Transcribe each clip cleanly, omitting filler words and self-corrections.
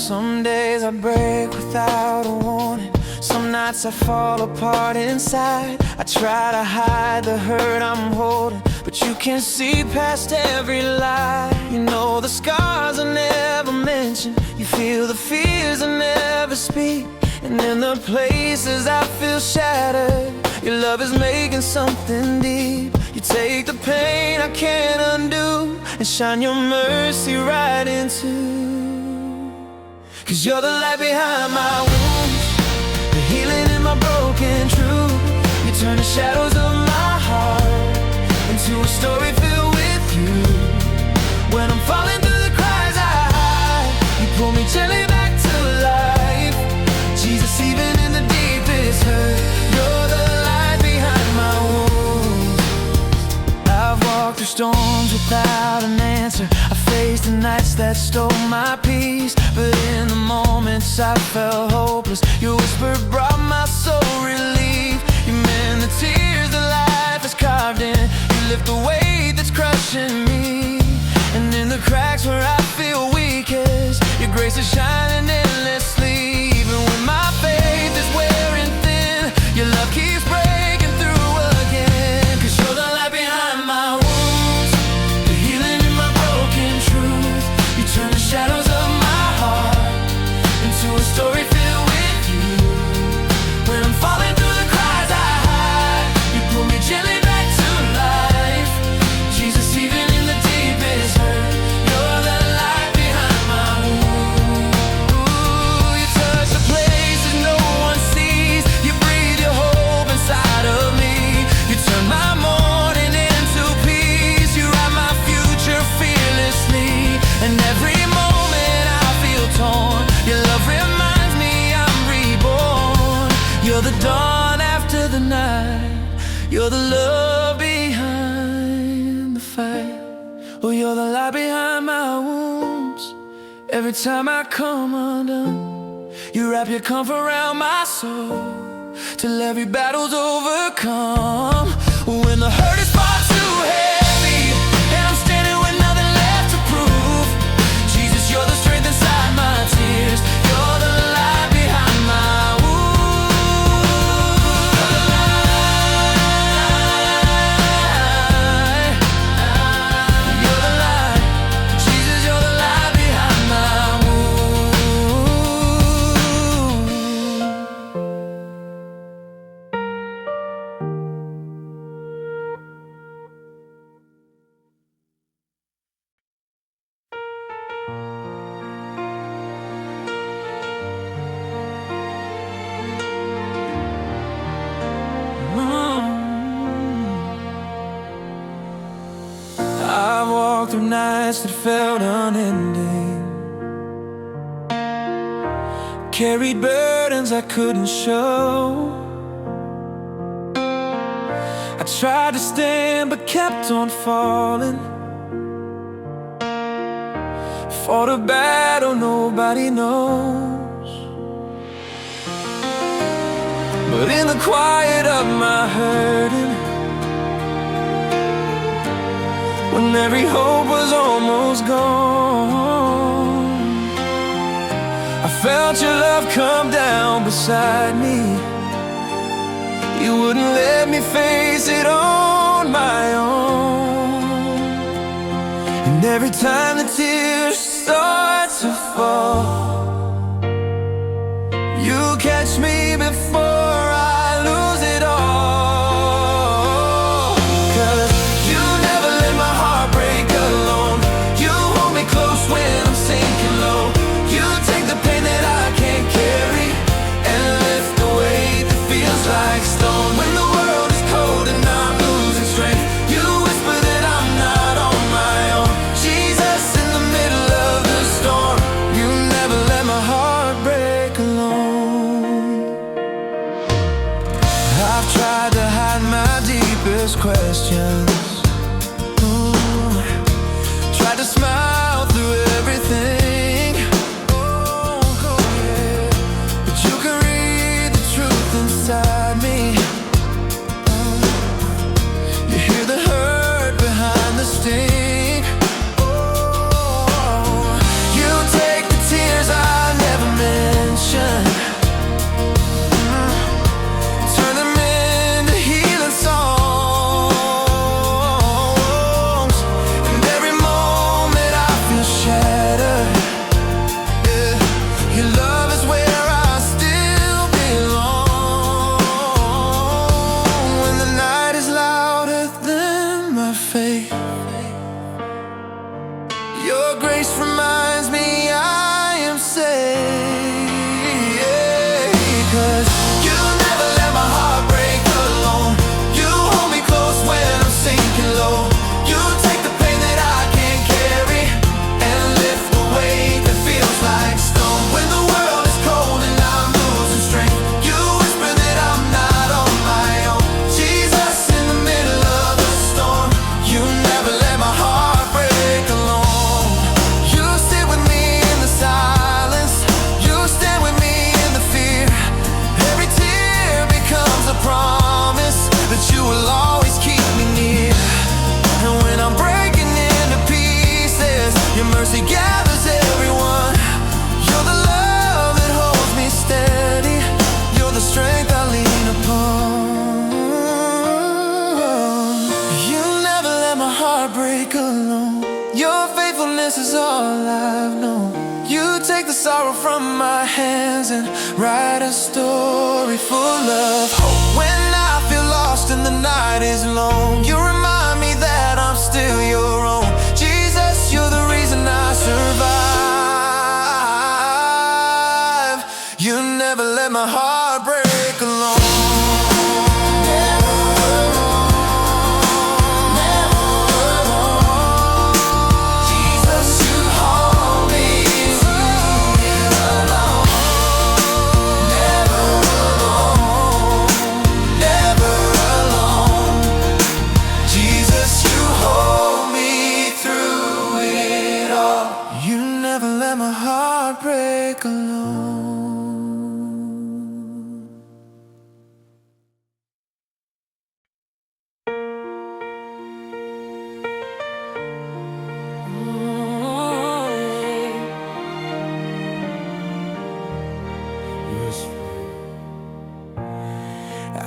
Some days I break without a warning. Some nights I fall apart inside. I try to hide the hurt I'm holding, but you can see past every lie. You know the scars are never mentioned. You feel the fears I never speak. And in the places I feel shattered, your love is making something deep. You take the pain I can't undo and shine your mercy right into. 'Cause you're the light behind my wounds, the healing in my broken truth. You turn the shadows of my heart into a story filled with you. When I'm falling through the cries I hide, you pull me gently back to life. Jesus, even in the deepest hurt, you're the light behind my wounds. I've walked through storms without an answer. I faced the nights that stole my peace, but in the moments I felt hopeless, your whisper brought my soul relief. You mend the tears that life has carved in. You lift the weight that's crushing me. And in the cracks where I feel weakest, your grace is shining endlessly. Even when my faith is wearing thin, your love keeps breaking through again. 'Cause you're the light behind my wounds, the healing in my broken truth. You turn the shadows of my heart into a story filled with you. When I'm falling through the cries I hide, you pull me gently back to life. Jesus, even in the deepest hurt, you're the light behind my wounds. Ooh, you touch the places no one sees. You breathe your hope inside of me. You turn my morning into peace. You write my future fearlessly. And every moment I feel torn, your love reminds me I'm reborn. You're the dawn after the night. You're the love behind the fight. Oh, you're the light behind my wounds. Every time I come undone, you wrap your comfort around my soul, till every battle's overcome. When the hurt is far too heavy and I'm standing with nothing left to prove, Jesus, you're the strength inside my tears. You're the light behind my wounds. You're the light. You're the light. Jesus, you're the light behind my wounds. I've walked through nights that felt unending, carried burdens I couldn't show. I tried to stand but kept on falling, fought a battle nobody knows. But in the quiet of my hurting, when every hope was almost gone, I felt your love come down beside me. You wouldn't let me face it on my own. And every time the tears start to fall, you catch me before I lose it all. 'Cause you never let my heart break alone. You hold me close when I'm sinking low. You take the pain that I can't carry and lift the weight that feels like stone. When the world is cold and I'm losing strength, you whisper that I'm not on my own. Jesus, in the middle of the storm, you never let my heart break alone. I've tried to hide my deepest questions, tried to smile through everything. Oh, yeah. But you can read the truth inside me. You hear the hurt behind the sting. Oh, you take the tears I from my hands and write a story full of hope. When I feel lost and the night is long, you remind me that I'm still your own. Jesus, you're the reason I survive. You never let my heart break alone.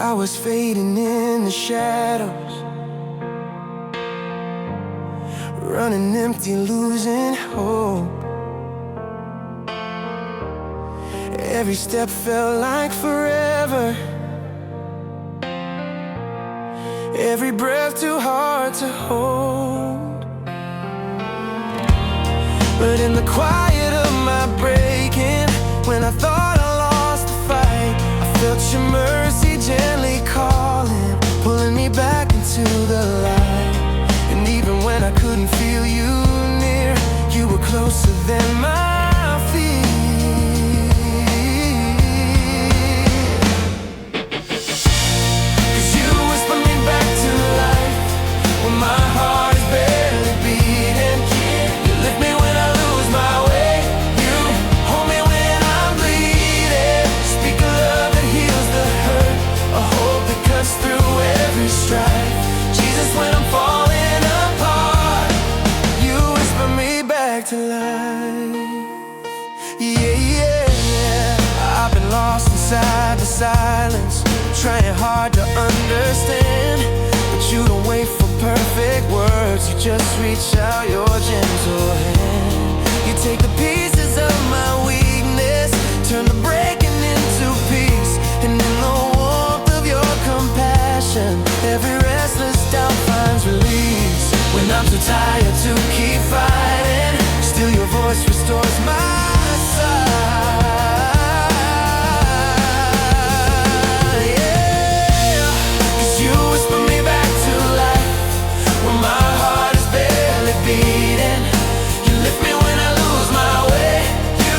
I was fading in the shadows, running empty, losing hope. Every step felt like forever, every breath too hard to hold. But in the quiet of my breaking, when I thought I lost the fight, I felt your mercy gently calling, pulling me back into the light. And even when I couldn't feel you near, you were closer than my fear. 'Cause you whisper me back to life when my heart is barely beating. You lift me when I lose my way. You hold me when I'm bleeding. Speak a love that heals the hurt, a hope that cuts through every strife. Jesus, when I'm falling apart, you whisper me back to life. Yeah, yeah. I've been lost inside the silence, trying hard to understand, but you don't wait for perfect words. You just reach out your gentle hand. You take the pieces of my weakness, turn the breaking into peace. And in the warmth of your compassion, every restless doubt finds release. When I'm too tired to keep fighting, still your voice restores my sight. Yeah, 'cause you whisper me back to life when my heart is barely beating. You lift me when I lose my way. You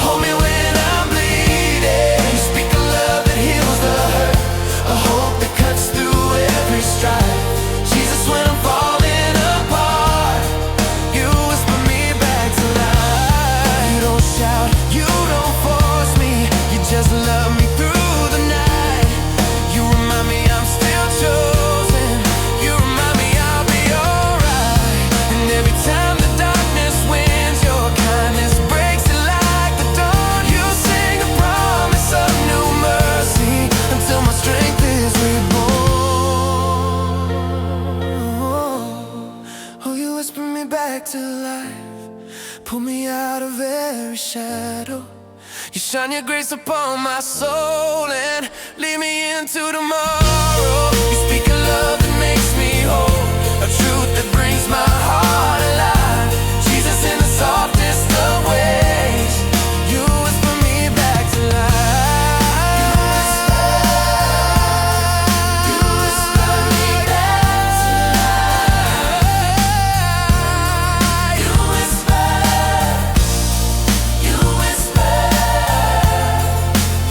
hold me when I'm bleeding. You speak a love that heals the hurt, a hope that cuts through every strife. Jesus, when I'm falling apart, you whisper me back to life. You don't shout, you don't force me, you just love me through the night. You remind me I'm still chosen, you remind me I'll be alright. And every time the darkness wins, your kindness breaks it like the dawn. You sing a promise of new mercy until my strength is reborn. Oh, you whisper me back to life, pull me out of every shadow. You shine your grace upon my soul and lead me into tomorrow. You speak a love that makes me whole, a truth that brings my heart alive. Jesus, in the softest of ways, you whisper me back to life. You whisper me back to life. You whisper, you whisper,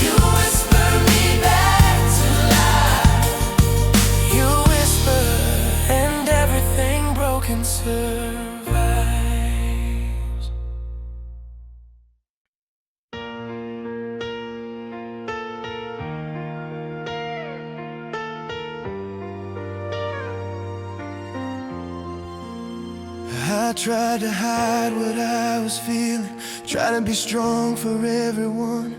you whisper me back to life. You whisper, and everything broken survives. I tried to hide what I was feeling, trying to be strong for everyone.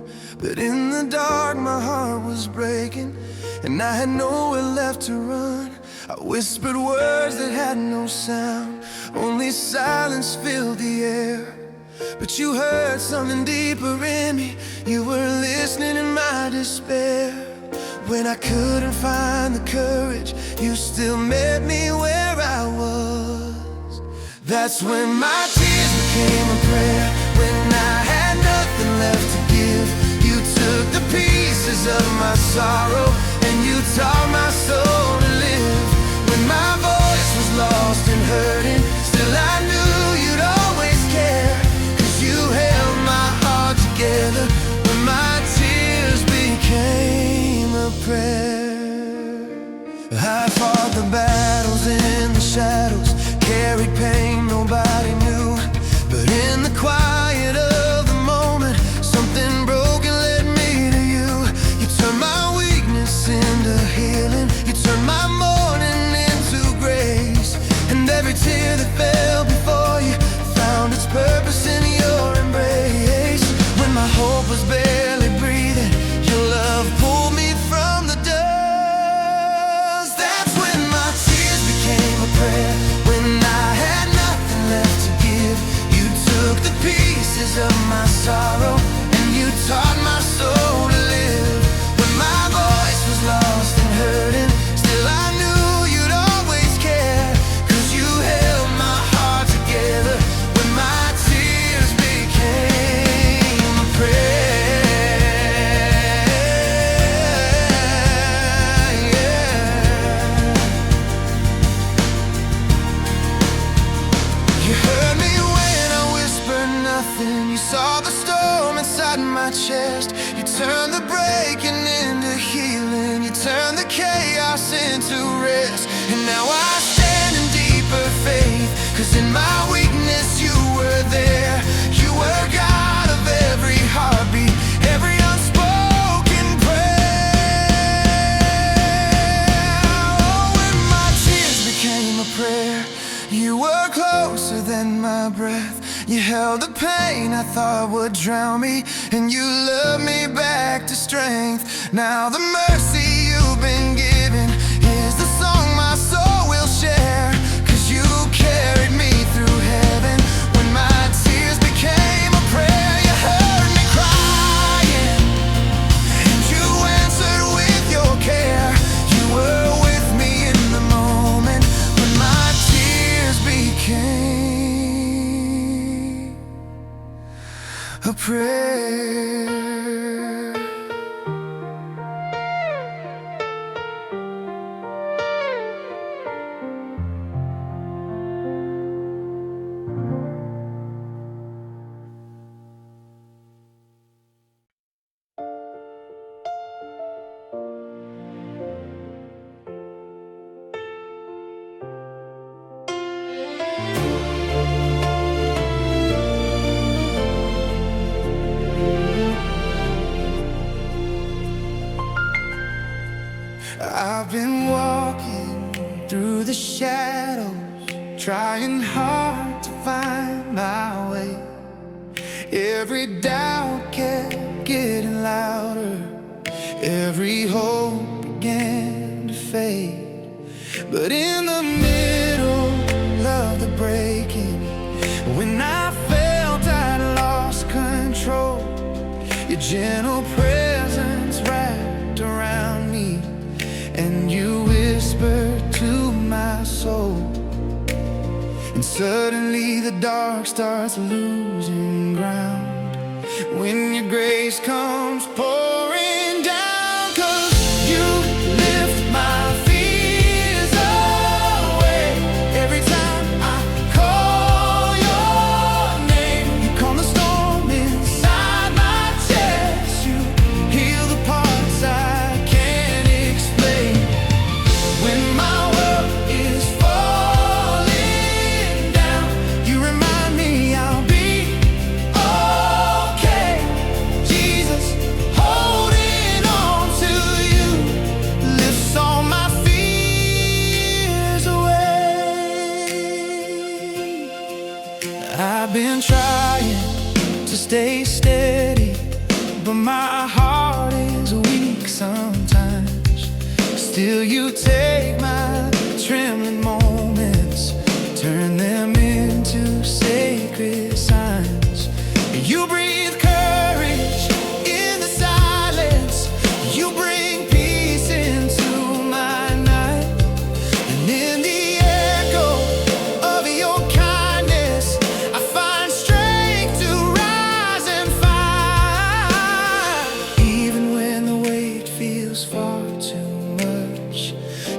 But in the dark my heart was breaking, and I had nowhere left to run. I whispered words that had no sound, only silence filled the air. but you heard something deeper in me. You were listening in my despair. When I couldn't find the courage, you still met me where I was. That's when my tears became a prayer. When I had nothing left to give, you took the pieces of my sorrow and you taught my soul to live. When my voice was lost and hurting, still I knew you'd always care, 'cause you held my heart together when my tears became a prayer. I fought the battles in the shadows, carried pain nobody knew, but in the quiet of the moment, something broken led me to you. You turned my weakness into healing, you turned my mourning into grace, and every tear that fell before you found its purpose in your embrace. When my hope was barely breathing, your love pulled me from the dust. That's when my tears became a prayer. When I had nothing left to give, you took the pieces of my sorrow and you taught my soul to live. When my voice was lost and hurting, still I knew you'd always care, 'cause you held my heart together when my tears became a prayer. Yeah. You heard me when I whispered nothing. You saw the storm inside my chest. You turned the breaking into healing. You turned the chaos into rest. And now I stand in deeper faith, 'cause in my weakness you were there. You were God of every heartbeat, every unspoken prayer. Oh, when my tears became a prayer, you were closer than my breath. You held the pain I thought would drown me, and you loved me back to strength. Now the mercy you've been given is the song my soul will share, 'cause you carried me through heaven. When my tears became a prayer, you heard me crying, and you answered with your care. You were with me in the moment when my tears became a prayer. I've been walking through the shadows, trying hard to find my way. Every doubt kept getting louder, every hope began to fade. But in the middle of the breaking, when I felt I'd lost control, your gentle presence wrapped around me, and you whispered to my soul. And suddenly the dark starts losing ground when your grace comes pouring down, 'cause you lift my fears away. Every time I call your name, you calm the storm inside my chest. You heal the parts I can't explain. When my world is falling down, you remind me I'll be okay. Jesus, holding on to you lifts all my fears away. I've been trying to stay steady, but my heart is weak sometimes. Still you take my trembling moments, turn them into sacred signs.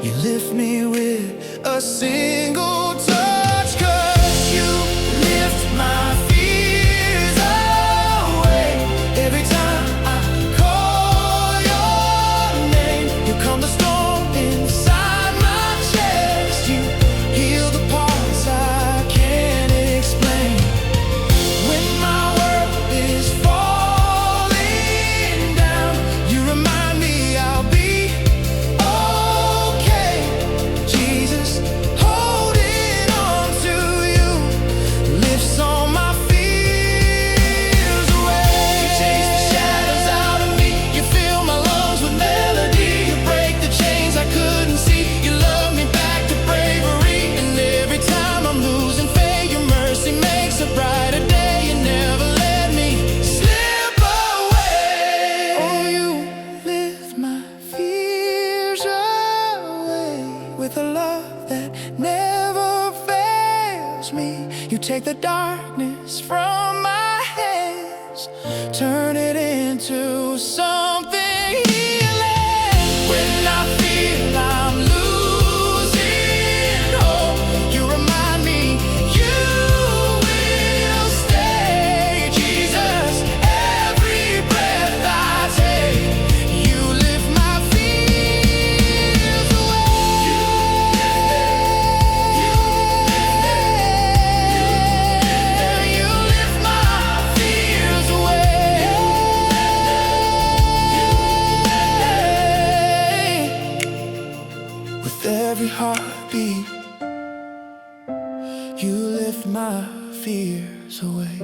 You lift me with a single touch, 'cause you lift my fears away. Every time I call your name, you calm the storm inside my chest. You heal the parts I can't explain. When my world is falling down, you remind me I'll be okay. Jesus, holding on to you lifts all my fears away. You chase the shadows out of me, you fill my lungs with melody. You break the chains I couldn't see, you love me back to bravery. And every time I'm losing faith, your mercy makes a brighter day. You never let me slip away. Oh, you lift my fears away with a love that never fails me. You take the darkness from my hands, turn it into something healing. When I feel I'm losing hope, you remind me you will stay. Jesus, every breath I take, you lift my fears away. You lift my fears away. With every heartbeat, you lift my fears away.